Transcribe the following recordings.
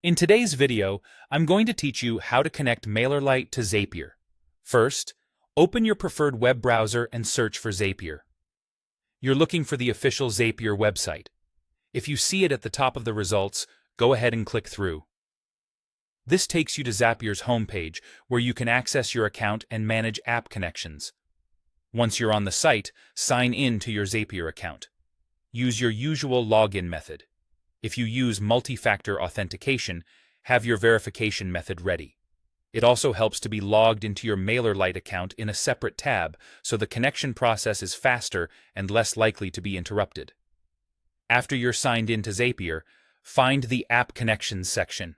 In today's video, I'm going to teach you how to connect Mailerlite to Zapier. First, open your preferred web browser and search for Zapier. You're looking for the official Zapier website. If you see it at the top of the results, go ahead and click through. This takes you to Zapier's homepage, where you can access your account and manage app connections. Once you're on the site, sign in to your Zapier account. Use your usual login method. If you use multi-factor authentication, have your verification method ready. It also helps to be logged into your Mailerlite account in a separate tab, so the connection process is faster and less likely to be interrupted. After you're signed in to Zapier, find the App Connections section.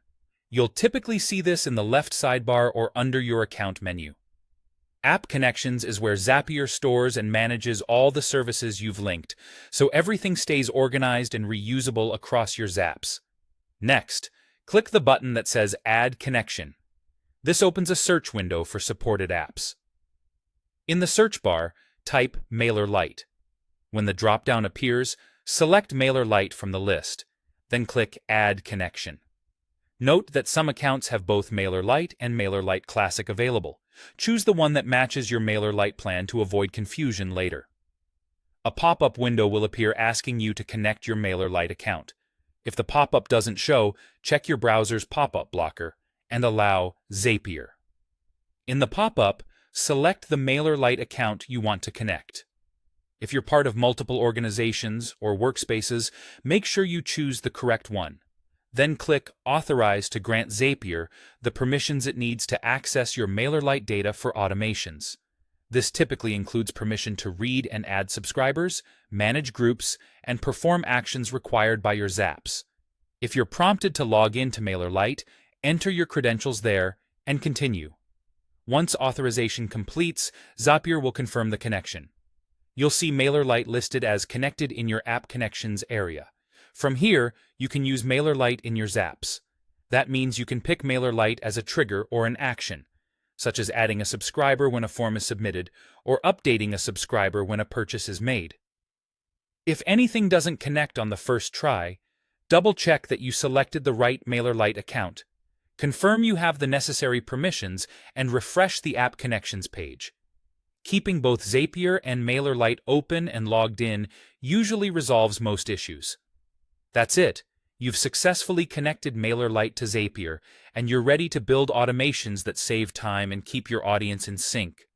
You'll typically see this in the left sidebar or under your account menu. App Connections is where Zapier stores and manages all the services you've linked, so everything stays organized and reusable across your Zaps. Next, click the button that says Add Connection. This opens a search window for supported apps. In the search bar, type Mailerlite. When the drop-down appears, select Mailerlite from the list, then click Add Connection. Note that some accounts have both Mailerlite and Mailerlite Classic available. Choose the one that matches your Mailerlite plan to avoid confusion later. A pop-up window will appear asking you to connect your Mailerlite account. If the pop-up doesn't show, check your browser's pop-up blocker and allow Zapier. In the pop-up, select the Mailerlite account you want to connect. If you're part of multiple organizations or workspaces, make sure you choose the correct one. Then click Authorize to grant Zapier the permissions it needs to access your Mailerlite data for automations. This typically includes permission to read and add subscribers, manage groups, and perform actions required by your Zaps. If you're prompted to log in to Mailerlite, enter your credentials there and continue. Once authorization completes, Zapier will confirm the connection. You'll see Mailerlite listed as connected in your App Connections area. From here, you can use Mailerlite in your Zaps. That means you can pick Mailerlite as a trigger or an action, such as adding a subscriber when a form is submitted or updating a subscriber when a purchase is made. If anything doesn't connect on the first try, double-check that you selected the right Mailerlite account. Confirm you have the necessary permissions and refresh the App Connections page. Keeping both Zapier and Mailerlite open and logged in usually resolves most issues. That's it. You've successfully connected Mailerlite to Zapier, and you're ready to build automations that save time and keep your audience in sync.